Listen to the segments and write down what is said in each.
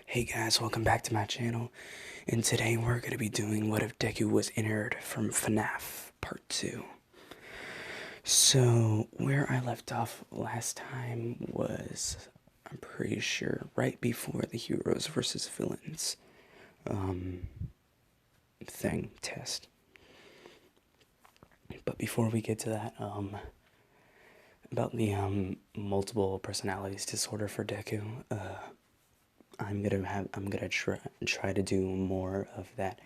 Hey guys, welcome back to my channel, and today we're going to be doing What If Deku Was Ennard from FNAF Part 2. So, where I left off last time was, I'm pretty sure, right before the heroes versus villains test. But before we get to that, about the multiple personalities disorder for Deku, I'm gonna try to do more of that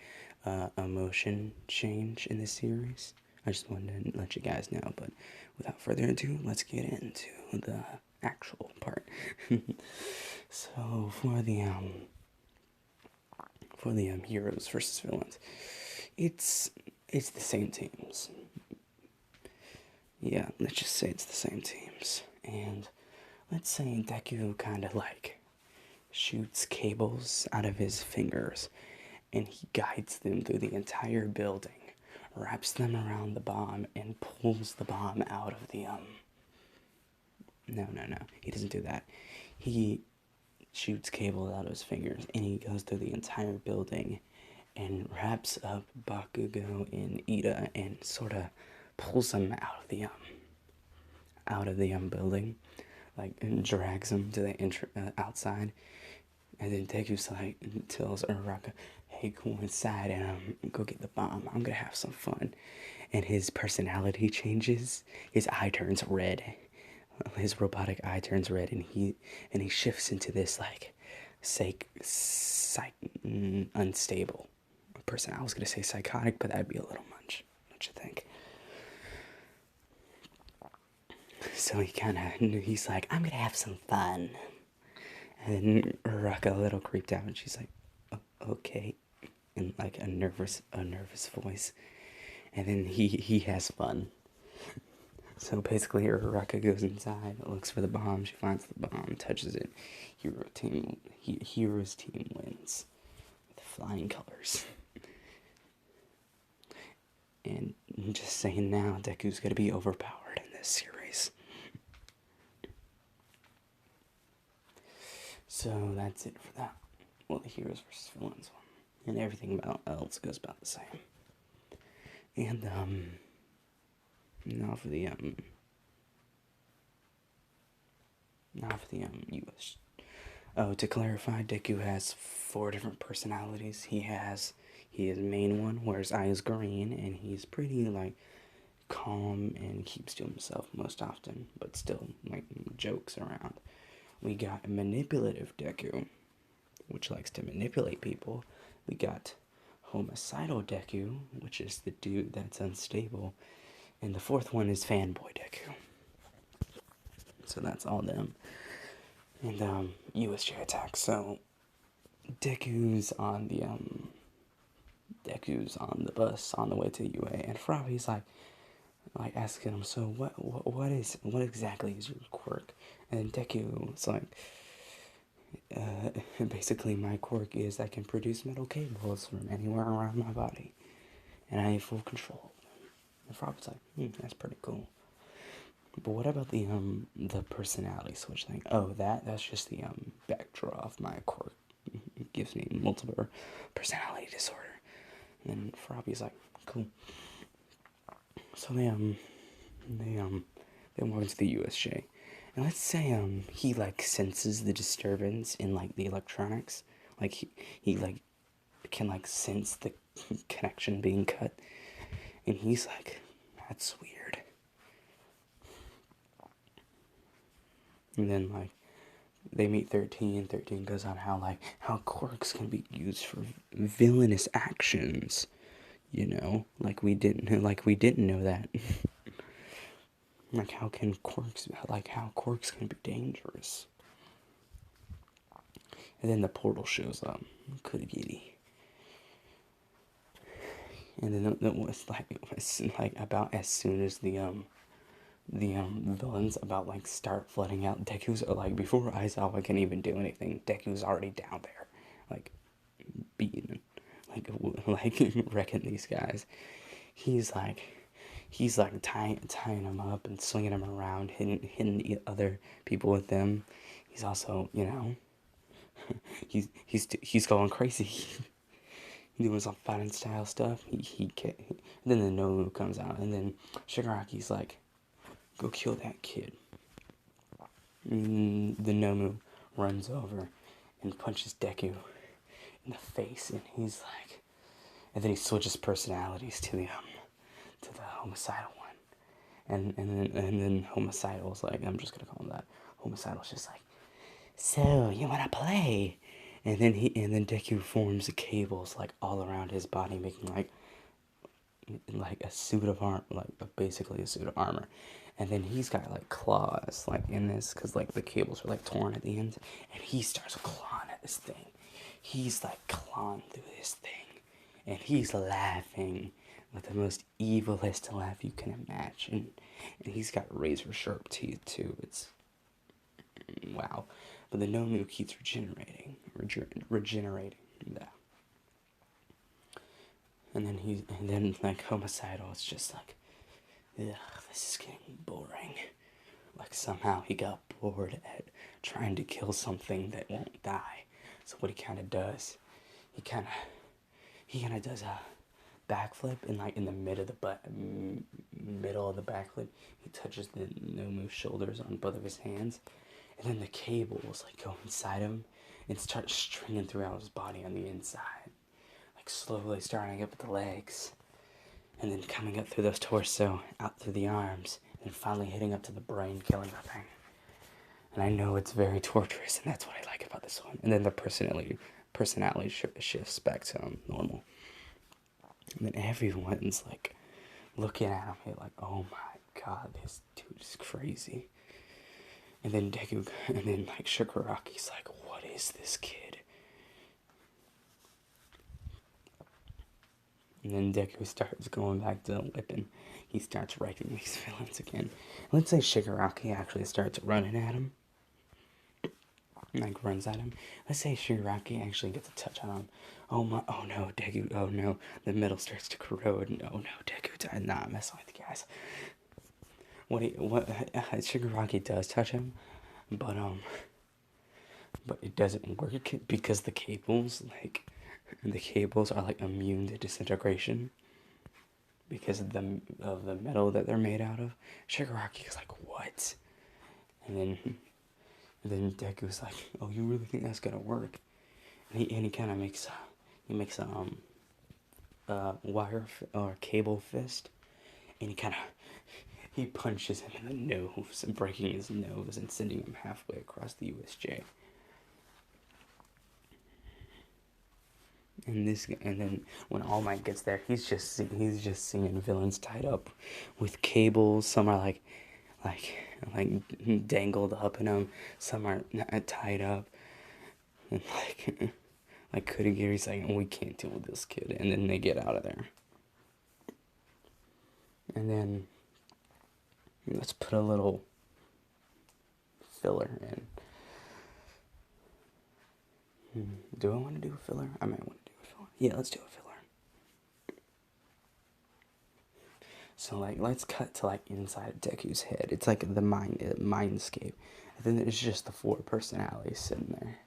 emotion change in this series. I just wanted to let you guys know, but without further ado, let's get into the actual part. So for the heroes versus villains, it's the same teams. Yeah, let's just say it's the same teams, and let's say Deku kind of like shoots cables out of his fingers and he guides them through the entire building, wraps them around the bomb, and pulls the bomb out of the no, he doesn't do that. He shoots cables out of his fingers and he goes through the entire building and wraps up Bakugo and Ida and sort of pulls them out of the building, like, and drags them to the outside. And then Deku's like, tells Uraraka, hey, go inside and go get the bomb. I'm gonna have some fun. And his personality changes. His eye turns red. His robotic eye turns red, and he shifts into this like unstable person. I was gonna say psychotic, but that'd be a little much. Don't you think? So he's like, I'm gonna have some fun. And then Uraraka, a little creeped out, and she's like, okay, in like a nervous voice. And then he has fun. So basically, Uraraka goes inside, looks for the bomb. She finds the bomb, touches it. Hero's team wins with flying colors. And I'm just saying now, Deku's gonna be overpowered in this series. So that's it for that. Well, the heroes versus villains one, and everything else goes about the same. And now for the US. Oh, to clarify, Deku has 4 different personalities. He has his main one, where his eye is green, and he's pretty like calm and keeps to himself most often, but still like jokes around. We got manipulative Deku, which likes to manipulate people. We got homicidal Deku, which is the dude that's unstable. And the 4th one is fanboy Deku. So that's all them. And USJ attack. So Deku's on the bus on the way to UA, and Frobby's like asking him, so what exactly is your quirk? And Deku's like, basically my quirk is I can produce metal cables from anywhere around my body, and I have full control. And Frobby's like, that's pretty cool. But what about the personality switch thing? Oh, that's just the backdraw of my quirk. It gives me multiple personality disorder. And Frobby's like, cool. So they walk into the USJ, and let's say he like senses the disturbance in like the electronics, like he like can like sense the connection being cut, and he's like, that's weird. And then like they meet 13. 13 goes on how quirks can be used for villainous actions. You know, like we didn't know that. Like how quirks can be dangerous. And then the portal shows up. Could giddy. And then it was like about as soon as the villains about like start flooding out, Deku's like, before Aizawa can even do anything, Deku's already down there, like beating, like wrecking these guys. He's like tying them up and swinging them around, hitting the other people with them. He's also, he's going crazy. Doing some fighting style stuff. He can't. And then the Nomu comes out, and then Shigaraki's like, "Go kill that kid." And the Nomu runs over and punches Deku in the face, and he's like, and then he switches personalities to the homicidal one, and then homicidal's like, I'm just gonna call him that. Homicidal's just like, so you wanna play? And then Deku forms the cables like all around his body, making like a suit of armor, like basically a suit of armor. And then he's got like claws like in this, because like the cables are like torn at the ends, and he starts clawing at this thing. He's like clawing through this thing, and he's laughing with the most evilest laugh you can imagine. And he's got razor sharp teeth too. It's wow. But the Nomu keeps regenerating. Yeah. And then like homicidal, it's just like, ugh, this is getting boring. Like somehow he got bored at trying to kill something that won't die. So what he kind of does, he kind of does a backflip, and like in the middle of the backflip, he touches the Nomu's shoulders on both of his hands, and then the cables like go inside him and start stringing throughout his body on the inside, like slowly starting up at the legs, and then coming up through the torso, out through the arms, and finally hitting up to the brain, killing the thing. And I know it's very torturous, and that's what I like about this one. And then the personality shifts back to normal. And then everyone's like looking at him like, oh my god, this dude is crazy. And then like Shigaraki's like, what is this kid? And then Deku starts going back to the whipping. He starts wrecking these villains again. Let's say Shigaraki actually starts running at him. Like runs at him. Let's say Shigaraki actually gets a touch on him. Oh no, Deku, oh no. The metal starts to corrode, and oh no, Deku died. Nah, I'm messing with you guys. Shigaraki does touch him, but it doesn't work because the cables are like immune to disintegration because of the metal that they're made out of. Shigaraki is like, what? And then Deku's like, oh, you really think that's gonna work? And he kind of makes a wire or cable fist, and he punches him in the nose, and breaking his nose and sending him halfway across the USJ. And then when All Might gets there, he's just seeing villains tied up with cables. Some are like dangled up in them. Some are tied up. And like Kurigiri's like, we can't deal with this kid. And then they get out of there. And then let's put a little filler in. Do I want to do a filler? I might want to do a filler. Yeah, let's do a filler. So like, let's cut to like inside Deku's head. It's like the mindscape. And then there's just the 4 personalities sitting there.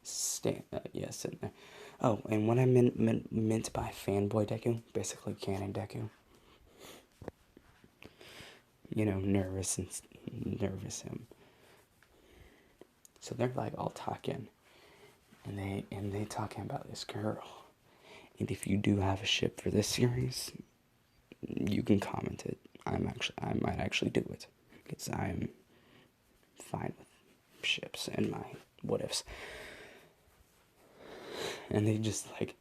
Sitting there. Oh, and what I meant by fanboy Deku, basically canon Deku. You know, nervous him. So they're like all talking, and they talking about this girl. And if you do have a ship for this series, you can comment it. I might actually do it, because I'm fine with ships and my what ifs. And they just like,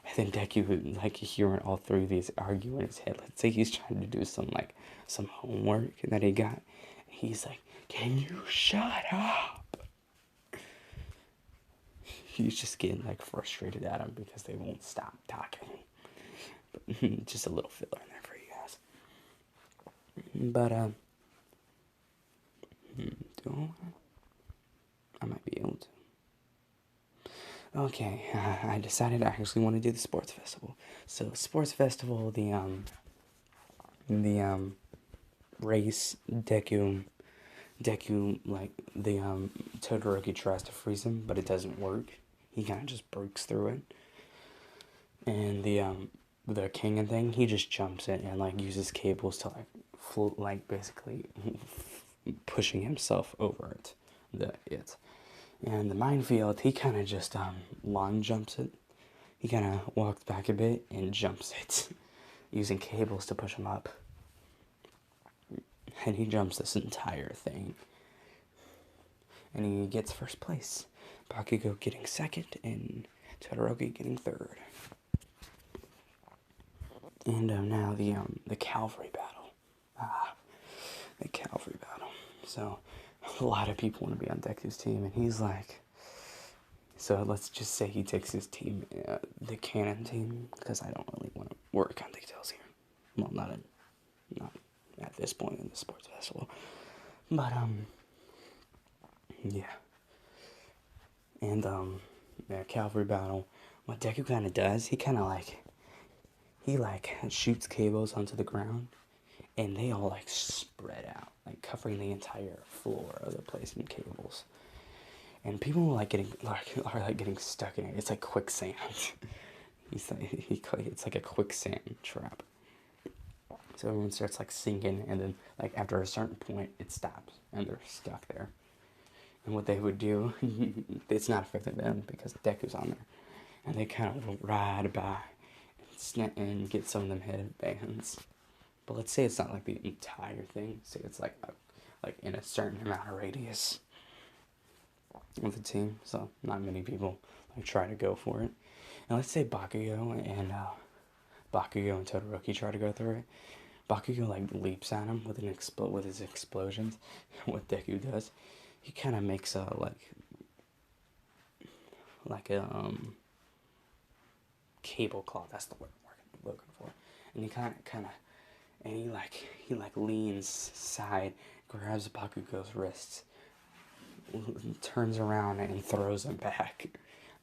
and then Deku like hearing all 3 of these argue in his head. Let's say he's trying to do some homework that he got. He's like, "Can you shut up?" He's just getting like frustrated at him because they won't stop talking. But just a little filler in there for you guys. But I might be able to. Okay, I decided I actually want to do the sports festival. So sports festival, the race Deku like the Todoroki tries to freeze him, but it doesn't work. He kind of just breaks through it. And the king and thing, he just jumps it and like uses cables to like float, like basically pushing himself over it. And the minefield, he kind of just long jumps it. He kind of walks back a bit and jumps it, using cables to push him up. And he jumps this entire thing. And he gets first place. Bakugo getting second, and Todoroki getting third. And now the cavalry battle. The cavalry battle. So a lot of people want to be on Deku's team, and he's like. So let's just say he takes his team, the cannon team, because I don't really want to work on details here. Well, not at this point in the sports festival, but yeah. And cavalry battle. What Deku kind of does, he shoots cables onto the ground, and they all like spread out, like covering the entire floor of the place in cables. And people are getting stuck in it. It's like quicksand. It's like a quicksand trap. So everyone starts like sinking, and then like after a certain point, it stops, and they're stuck there. And what they would do, it's not affecting them because Deku's on there, and they kind of ride by and get some of them headbands. But let's say it's not like the entire thing. Say it's like in a certain amount of radius of the team, so not many people like try to go for it. And let's say Bakugo and Todoroki try to go through it. Bakugo like leaps at him with his explosions. What Deku does, he kind of makes a cable cloth. That's the word I'm looking for. And he leans side, grabs Bakugo's wrists, turns around and throws him back.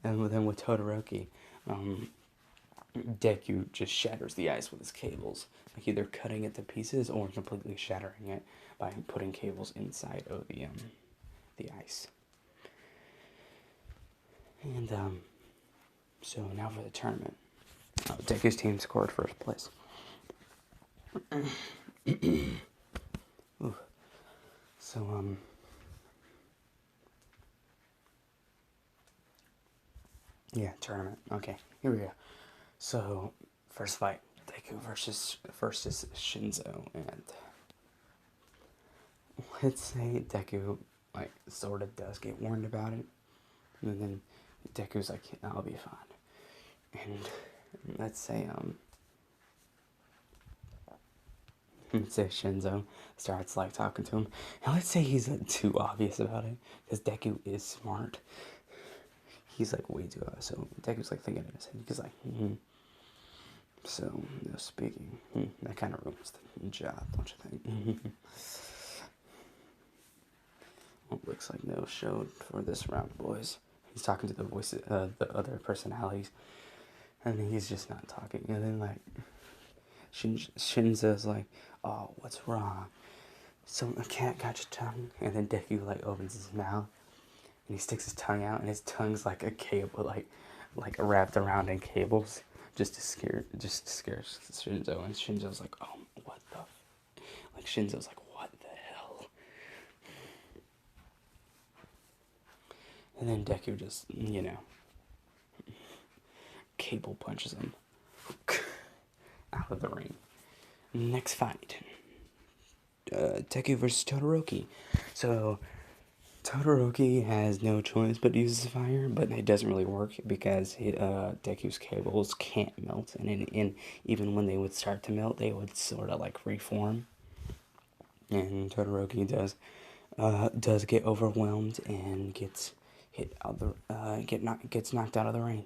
And then with Todoroki, Deku just shatters the ice with his cables, like either cutting it to pieces or completely shattering it by putting cables inside of the ice. And so now for the tournament. Deku's team scored first place. So yeah, tournament. Okay, here we go. So first fight, Deku versus Shinzo, and let's say Deku like sort of does get warned about it, and then Deku's like, I'll be fine. And let's say Shinzo starts like talking to him, and let's say he's too obvious about it, because Deku is smart. He's like way too obvious. So Deku's like thinking in his head. He's like, So no speaking. That kind of ruins the job, don't you think? Well, looks like no show for this round, boys. He's talking to the voices, the other personalities, and he's just not talking. And then like Shinza's like, oh, what's wrong? So a cat got your tongue. And then Deku like opens his mouth, and he sticks his tongue out, and his tongue's like a cable, like wrapped around in cables, just to scare Shinzo. And Shinzo's like, oh, what the? Shinzo's like, what the hell? And then Deku just, cable punches him out of the ring. Next fight, Deku versus Todoroki. So Todoroki has no choice but to use fire, but it doesn't really work because Deku's cables can't melt, and even when they would start to melt, they would sort of like reform. And Todoroki does get overwhelmed and gets knocked out of the ring.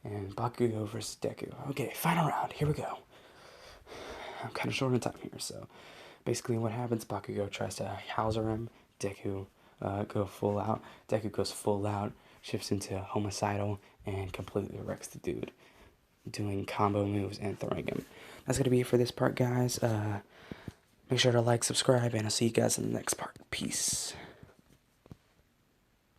And Bakugo versus Deku. Okay, final round. Here we go. I'm kind of short on time here, so basically what happens? Bakugo tries to Hauser him. Deku goes full out, shifts into homicidal, and completely wrecks the dude, doing combo moves and throwing him. That's gonna be it for this part, guys. Make sure to like, subscribe, and I'll see you guys in the next part. Peace.